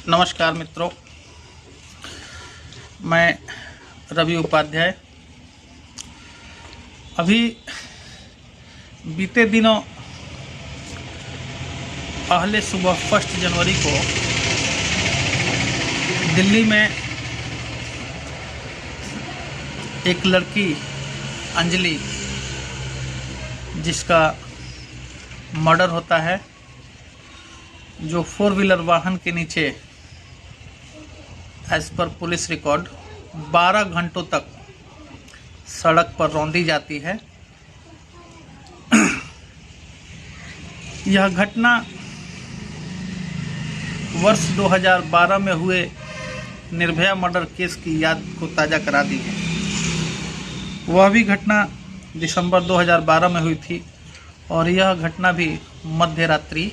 नमस्कार मित्रों, मैं रवि उपाध्याय। अभी बीते दिनों पहले सुबह 1 जनवरी को दिल्ली में एक लड़की अंजलि, जिसका मर्डर होता है, जो 4 व्हीलर वाहन के नीचे एज पर पुलिस रिकॉर्ड 12 घंटों तक सड़क पर रौंदी जाती है। यह घटना वर्ष 2012 में हुए निर्भया मर्डर केस की याद को ताज़ा करा दी है। वह भी घटना दिसंबर 2012 में हुई थी और यह घटना भी मध्य रात्रि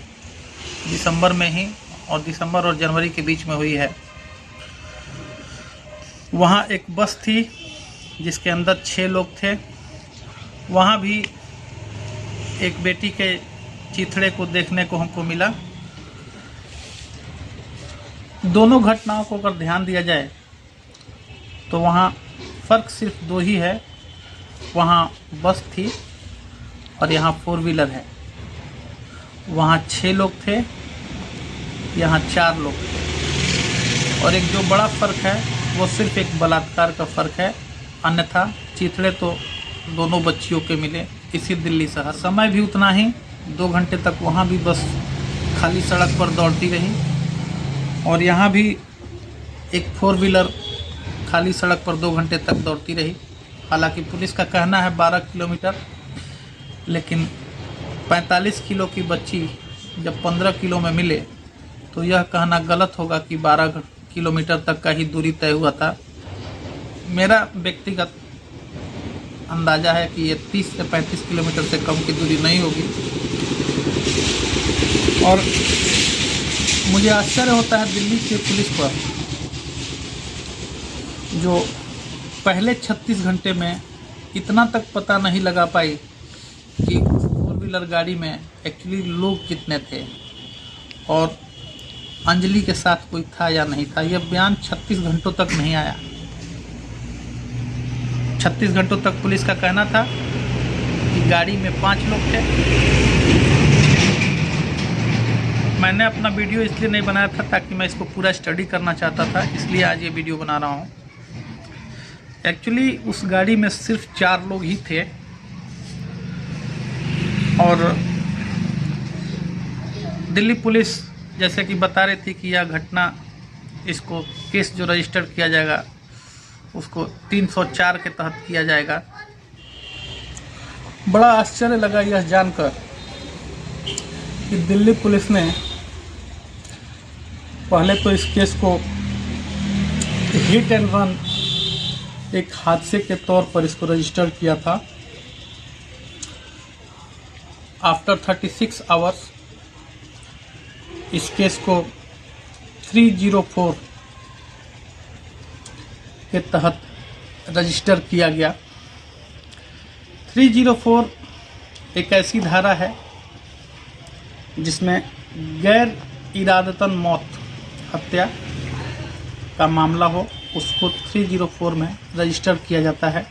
दिसंबर में ही और दिसंबर और जनवरी के बीच में हुई है। वहाँ एक बस थी जिसके अंदर 6 लोग थे। वहाँ भी एक बेटी के चिथड़े को देखने को हमको मिला। दोनों घटनाओं को अगर ध्यान दिया जाए तो वहाँ फ़र्क सिर्फ 2 ही है। वहाँ बस थी और यहाँ 4 व्हीलर है। वहाँ 6 लोग थे, यहाँ 4 लोग थे। और एक जो बड़ा फ़र्क है वो सिर्फ एक बलात्कार का फ़र्क है, अन्यथा चिथड़े तो दोनों बच्चियों के मिले इसी दिल्ली शहर। समय भी उतना ही, 2 घंटे तक वहाँ भी बस खाली सड़क पर दौड़ती रही और यहाँ भी एक 4 व्हीलर खाली सड़क पर 2 घंटे तक दौड़ती रही। हालांकि पुलिस का कहना है 12 किलोमीटर, लेकिन 45 किलो की बच्ची जब 15 किलो में मिले तो यह कहना गलत होगा कि 12 किलोमीटर तक का ही दूरी तय हुआ था। मेरा व्यक्तिगत अंदाज़ा है कि ये 30 से 35 किलोमीटर से कम की दूरी नहीं होगी। और मुझे आश्चर्य होता है दिल्ली की पुलिस पर, जो पहले 36 घंटे में इतना तक पता नहीं लगा पाई कि 4 व्हीलर गाड़ी में एक्चुअली लोग कितने थे और अंजलि के साथ कोई था या नहीं था। यह बयान 36 घंटों तक नहीं आया। 36 घंटों तक पुलिस का कहना था कि गाड़ी में 5 लोग थे। मैंने अपना वीडियो इसलिए नहीं बनाया था ताकि मैं इसको पूरा स्टडी करना चाहता था, इसलिए आज ये वीडियो बना रहा हूँ। एक्चुअली उस गाड़ी में सिर्फ 4 लोग ही थे और दिल्ली पुलिस जैसे कि बता रही थी कि यह घटना, इसको केस जो रजिस्टर किया जाएगा उसको 304 के तहत किया जाएगा। बड़ा आश्चर्य लगा यह जानकर कि दिल्ली पुलिस ने पहले तो इस केस को हिट एंड रन, एक हादसे के तौर पर इसको रजिस्टर किया था। आफ्टर 36 आवर्स इस केस को 304 के तहत रजिस्टर किया गया। 304 एक ऐसी धारा है जिसमें गैर इरादतन मौत, हत्या का मामला हो, उसको 304 में रजिस्टर किया जाता है,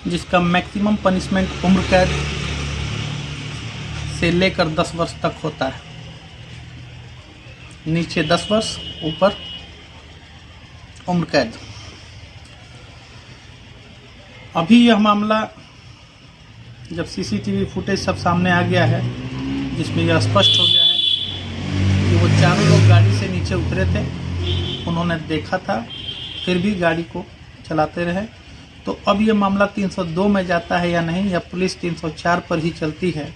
जिसका मैक्सिमम पनिशमेंट उम्र कैद से लेकर 10 वर्ष तक होता है। नीचे 10 वर्ष, ऊपर उम्र कैद। अभी यह मामला जब सीसीटीवी फुटेज सब सामने आ गया है, जिसमें यह स्पष्ट हो गया है कि वो 4 लोग गाड़ी से नीचे उतरे थे, उन्होंने देखा था, फिर भी गाड़ी को चलाते रहे। तो अब यह मामला 302 में जाता है या नहीं, या पुलिस 304 पर ही चलती है।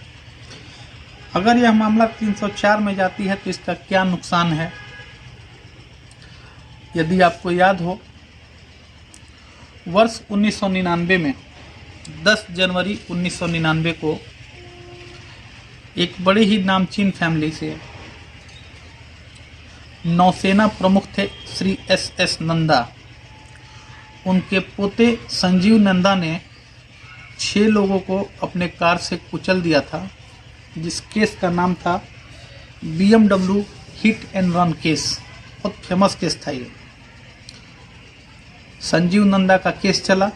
अगर यह मामला 304 में जाती है तो इसका क्या नुकसान है। यदि आपको याद हो, वर्ष 1999 में 10 जनवरी 1999 को एक बड़ी ही नामचीन फैमिली से नौसेना प्रमुख थे श्री SS नंदा, उनके पोते संजीव नंदा ने 6 लोगों को अपने कार से कुचल दिया था, जिस केस का नाम था BMW hit and run case. बहुत फेमस केस था ये। संजीव नंदा का केस चला,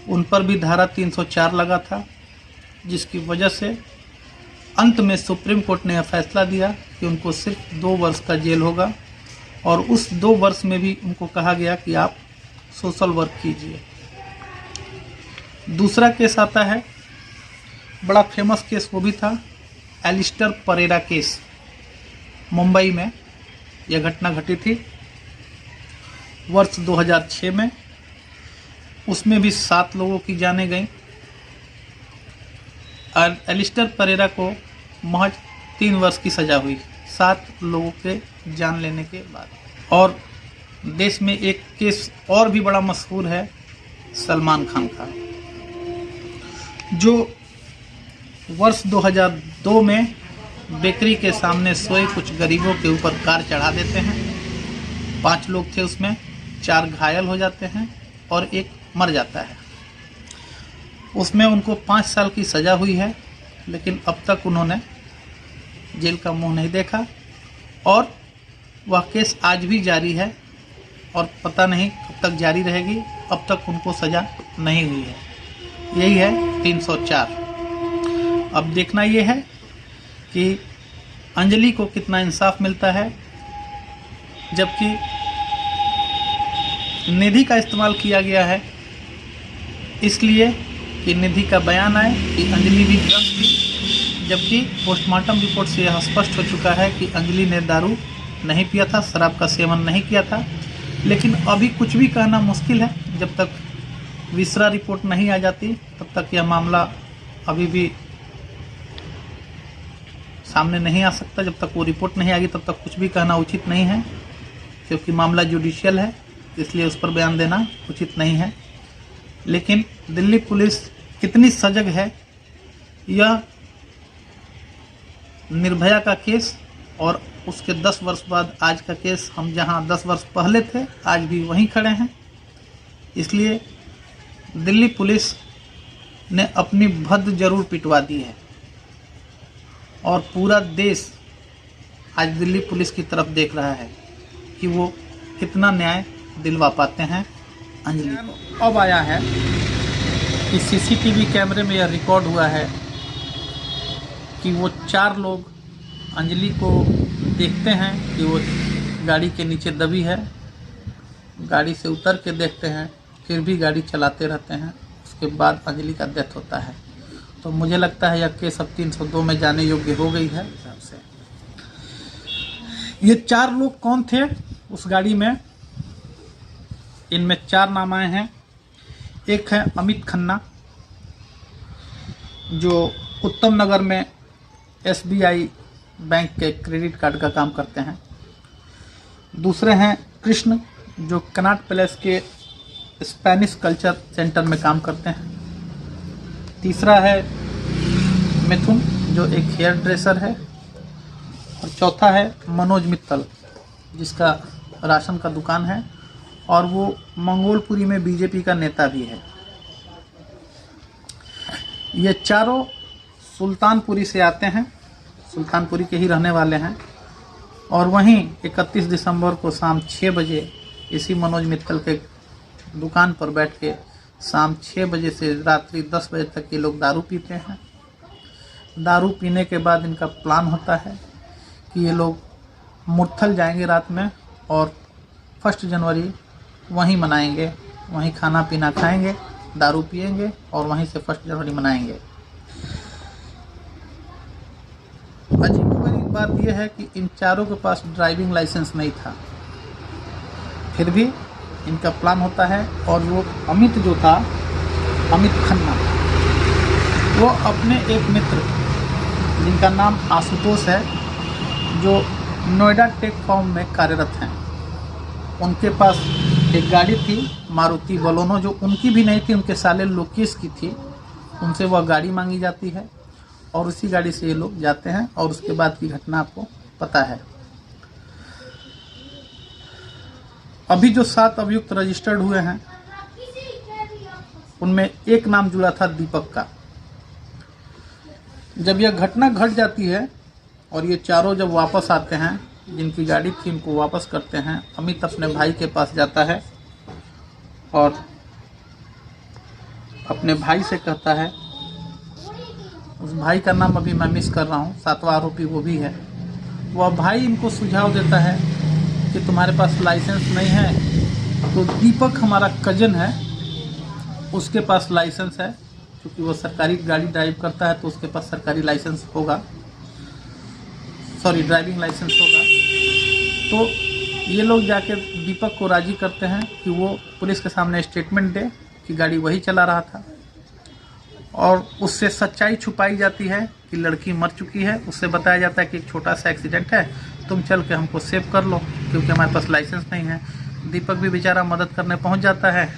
उन पर भी धारा 304 लगा था, जिसकी वजह से अंत में सुप्रीम कोर्ट ने यह फैसला दिया कि उनको सिर्फ 2 वर्ष का जेल होगा और उस 2 वर्ष में भी उनको कहा गया कि आप सोशल वर्क कीजिए। दूसरा केस आता है, बड़ा फेमस केस वो भी था, एलिस्टर परेरा केस। मुंबई में यह घटना घटी थी वर्ष 2006 में। उसमें भी 7 लोगों की जानें गईं और एलिस्टर परेरा को महज 3 वर्ष की सज़ा हुई 7 लोगों के जान लेने के बाद। और देश में एक केस और भी बड़ा मशहूर है, सलमान खान का, जो वर्ष 2002 में बेकरी के सामने सोए कुछ गरीबों के ऊपर कार चढ़ा देते हैं। 5 लोग थे उसमें, 4 घायल हो जाते हैं और 1 मर जाता है। उसमें उनको 5 साल की सज़ा हुई है, लेकिन अब तक उन्होंने जेल का मुंह नहीं देखा और वह केस आज भी जारी है और पता नहीं कब तक जारी रहेगी। अब तक उनको सज़ा नहीं हुई है। यही है 304। अब देखना ये है कि अंजलि को कितना इंसाफ मिलता है, जबकि निधि का इस्तेमाल किया गया है इसलिए कि निधि का बयान आए कि अंजलि भी ड्रग्स थी, जबकि पोस्टमार्टम रिपोर्ट से यह स्पष्ट हो चुका है कि अंजलि ने दारू नहीं पिया था, शराब का सेवन नहीं किया था। लेकिन अभी कुछ भी कहना मुश्किल है। जब तक विसरा रिपोर्ट नहीं आ जाती तब तक यह मामला अभी भी सामने नहीं आ सकता। जब तक वो रिपोर्ट नहीं आएगी तब तक कुछ भी कहना उचित नहीं है, क्योंकि मामला जुडिशियल है, इसलिए उस पर बयान देना उचित नहीं है। लेकिन दिल्ली पुलिस कितनी सजग है, यह निर्भया का केस और उसके 10 वर्ष बाद आज का केस, हम जहां 10 वर्ष पहले थे आज भी वहीं खड़े हैं। इसलिए दिल्ली पुलिस ने अपनी भद्द जरूर पिटवा दी है और पूरा देश आज दिल्ली पुलिस की तरफ देख रहा है कि वो कितना न्याय दिलवा पाते हैं अंजलि को। अब आया है कि सीसीटीवी कैमरे में यह रिकॉर्ड हुआ है कि वो 4 लोग अंजलि को देखते हैं कि वो गाड़ी के नीचे दबी है, गाड़ी से उतर के देखते हैं, फिर भी गाड़ी चलाते रहते हैं। उसके बाद अंजलि का डेथ होता है। तो मुझे लगता है यह केस अब 302 में जाने योग्य हो गई है। हिसाब से ये 4 लोग कौन थे उस गाड़ी में, इनमें 4 नाम आए हैं। एक है अमित खन्ना, जो उत्तम नगर में SBI बैंक के क्रेडिट कार्ड का काम करते हैं। दूसरे हैं कृष्ण, जो कनॉट प्लेस के स्पेनिश कल्चर सेंटर में काम करते हैं। तीसरा है मिथुन, जो एक हेयर ड्रेसर है। और चौथा है मनोज मित्तल, जिसका राशन का दुकान है और वो मंगोलपुरी में बीजेपी का नेता भी है। ये चारों सुल्तानपुरी से आते हैं, सुल्तानपुरी के ही रहने वाले हैं। और वहीं 31 दिसंबर को शाम 6 बजे इसी मनोज मित्तल के दुकान पर बैठ के शाम 6 बजे से रात्रि 10 बजे तक ये लोग दारू पीते हैं। दारू पीने के बाद इनका प्लान होता है कि ये लोग मुरथल जाएंगे रात में और 1 जनवरी वहीं मनाएंगे, वहीं खाना पीना खाएंगे, दारू पिएंगे और वहीं से 1 जनवरी मनाएंगे। अजीबोगरीब बात यह है कि इन चारों के पास ड्राइविंग लाइसेंस नहीं था, फिर भी इनका प्लान होता है। और वो अमित जो था, अमित खन्ना, वो अपने एक मित्र जिनका नाम आशुतोष है, जो नोएडा टेक फॉर्म में कार्यरत हैं, उनके पास एक गाड़ी थी मारुति बलोनो, जो उनकी भी नहीं थी, उनके साले लोकेश की थी। उनसे वह गाड़ी मांगी जाती है और उसी गाड़ी से ये लोग जाते हैं। और उसके बाद की घटना आपको पता है। अभी जो 7 अभियुक्त रजिस्टर्ड हुए हैं, उनमें एक नाम जुड़ा था दीपक का। जब यह घटना घट जाती है और ये चारों जब वापस आते हैं जिनकी गाड़ी थी उनको वापस करते हैं। अमित अपने भाई के पास जाता है और अपने भाई से कहता है, उस भाई का नाम अभी मैं मिस कर रहा हूँ, 7वां आरोपी वो भी है। वह भाई इनको सुझाव देता है कि तुम्हारे पास लाइसेंस नहीं है, तो दीपक हमारा कजन है, उसके पास लाइसेंस है, क्योंकि वो सरकारी गाड़ी ड्राइव करता है तो उसके पास सरकारी लाइसेंस होगा, ड्राइविंग लाइसेंस होगा। तो ये लोग जाके दीपक को राजी करते हैं कि वो पुलिस के सामने स्टेटमेंट दे कि गाड़ी वही चला रहा था, और उससे सच्चाई छुपाई जाती है कि लड़की मर चुकी है। उससे बताया जाता है कि एक छोटा सा एक्सीडेंट है, तुम चल के हमको सेव कर लो क्योंकि हमारे पास लाइसेंस नहीं है। दीपक भी बेचारा मदद करने पहुंच जाता है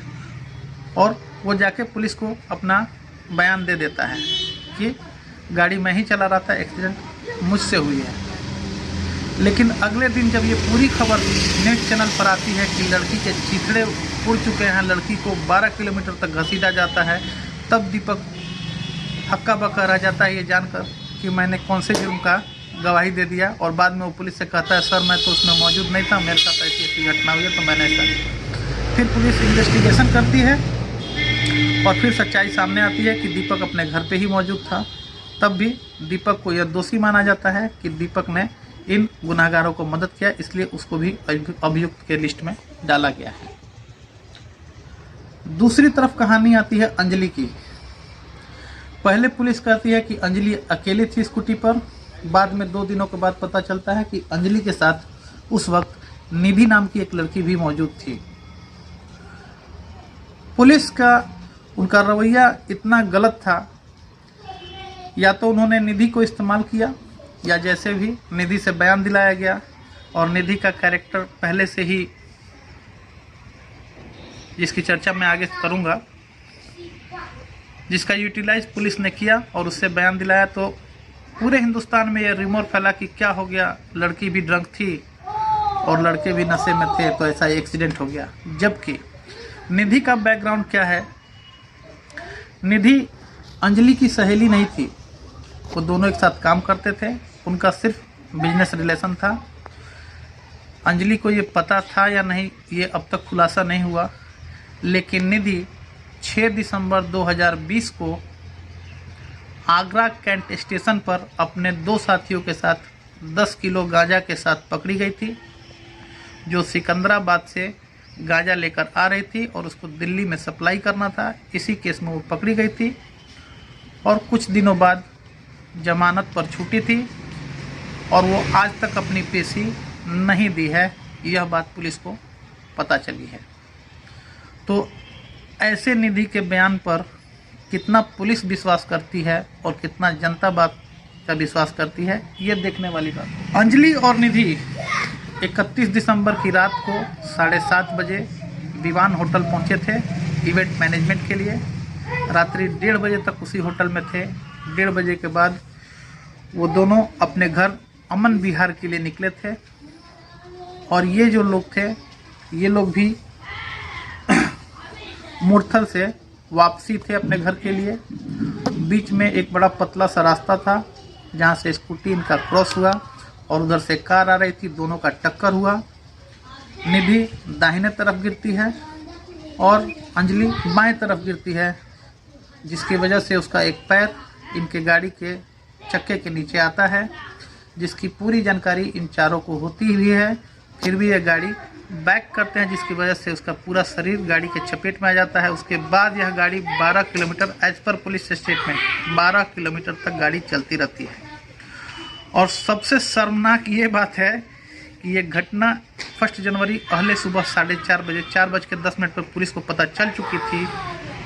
और वो जाके पुलिस को अपना बयान दे देता है कि गाड़ी मैं ही चला रहा था, एक्सीडेंट मुझसे हुई है। लेकिन अगले दिन जब ये पूरी खबर न्यूज़ चैनल पर आती है कि लड़की के चीथड़े उड़ चुके हैं, लड़की को 12 किलोमीटर तक घसीटा जाता है, तब दीपक हक्का बक्का रह जाता है ये जानकर कि मैंने कौन से जुर्म का गवाही दे दिया। और बाद में वो पुलिस से कहता है, सर मैं तो उसमें मौजूद नहीं था, मेरे साथ ऐसी ऐसी घटना हुई है तो मैंने ऐसा। फिर पुलिस इन्वेस्टिगेशन करती है और फिर सच्चाई सामने आती है कि दीपक अपने घर पे ही मौजूद था। तब भी दीपक को यह दोषी माना जाता है कि दीपक ने इन गुनाहगारों को मदद किया, इसलिए उसको भी अभियुक्त के लिस्ट में डाला गया है। दूसरी तरफ कहानी आती है अंजलि की। पहले पुलिस कहती है कि अंजलि अकेली थी स्कूटी पर, बाद में 2 दिनों के बाद पता चलता है कि अंजलि के साथ उस वक्त निधि नाम की एक लड़की भी मौजूद थी। पुलिस का उनका रवैया इतना गलत था, या तो उन्होंने निधि को इस्तेमाल किया या जैसे भी निधि से बयान दिलाया गया, और निधि का कैरेक्टर पहले से ही, जिसकी चर्चा मैं आगे करूंगा, जिसका यूटिलाइज पुलिस ने किया और उससे बयान दिलाया, तो पूरे हिंदुस्तान में ये रिमोर फैला कि क्या हो गया, लड़की भी ड्रंक थी और लड़के भी नशे में थे तो ऐसा एक्सीडेंट हो गया। जबकि निधि का बैकग्राउंड क्या है, निधि अंजलि की सहेली नहीं थी, वो दोनों एक साथ काम करते थे, उनका सिर्फ बिजनेस रिलेशन था। अंजलि को ये पता था या नहीं ये अब तक खुलासा नहीं हुआ, लेकिन निधि 6 दिसंबर 2020 को आगरा कैंट स्टेशन पर अपने 2 साथियों के साथ 10 किलो गांजा के साथ पकड़ी गई थी, जो सिकंदराबाद से गांजा लेकर आ रही थी और उसको दिल्ली में सप्लाई करना था। इसी केस में वो पकड़ी गई थी और कुछ दिनों बाद जमानत पर छूटी थी, और वो आज तक अपनी पेशी नहीं दी है, यह बात पुलिस को पता चली है। तो ऐसे निधि के बयान पर कितना पुलिस विश्वास करती है और कितना जनता बात का विश्वास करती है, ये देखने वाली बात है। अंजलि और निधि 31 दिसंबर की रात को 7:30 बजे दीवान होटल पहुंचे थे इवेंट मैनेजमेंट के लिए। रात्रि 1:30 बजे तक उसी होटल में थे। 1:30 बजे के बाद वो दोनों अपने घर अमन विहार के लिए निकले थे, और ये जो लोग थे ये लोग भी मुरथल से वापसी थे अपने घर के लिए। बीच में एक बड़ा पतला सा रास्ता था जहाँ से स्कूटी इनका क्रॉस हुआ और उधर से कार आ रही थी, दोनों का टक्कर हुआ। निधि दाहिने तरफ गिरती है और अंजलि बाएं तरफ गिरती है, जिसकी वजह से उसका एक पैर इनके गाड़ी के चक्के के नीचे आता है, जिसकी पूरी जानकारी इन चारों को होती हुई है। फिर भी यह गाड़ी बैक करते हैं, जिसकी वजह से उसका पूरा शरीर गाड़ी के चपेट में आ जाता है। उसके बाद यह गाड़ी 12 किलोमीटर, एज पर पुलिस स्टेटमेंट 12 किलोमीटर तक गाड़ी चलती रहती है। और सबसे शर्मनाक ये बात है कि ये घटना 1 जनवरी पहले सुबह 4:30 बजे 4:10 पर पुलिस को पता चल चुकी थी।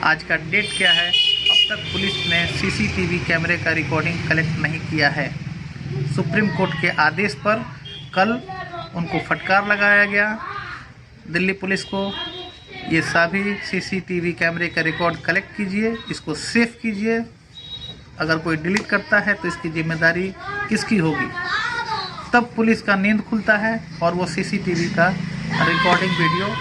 आज का डेट क्या है, अब तक पुलिस ने सीसीटीवी कैमरे का रिकॉर्डिंग कलेक्ट नहीं किया है। सुप्रीम कोर्ट के आदेश पर कल उनको फटकार लगाया गया दिल्ली पुलिस को, ये सभी सीसीटीवी कैमरे का रिकॉर्ड कलेक्ट कीजिए, इसको सेव कीजिए। अगर कोई डिलीट करता है तो इसकी जिम्मेदारी किसकी होगी। तब पुलिस का नींद खुलता है और वो सीसीटीवी का रिकॉर्डिंग वीडियो,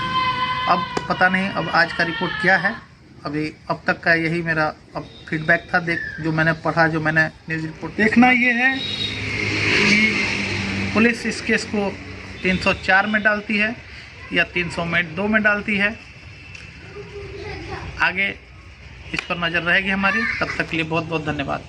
अब पता नहीं अब आज का रिपोर्ट क्या है, अभी अब तक का यही मेरा अब फीडबैक था, जो मैंने पढ़ा, जो मैंने न्यूज़ रिपोर्ट। देखना ये है कि पुलिस इस केस को 304 में डालती है या 302 में डालती है। आगे इस पर नज़र रहेगी हमारी। तब तक के लिए बहुत बहुत धन्यवाद।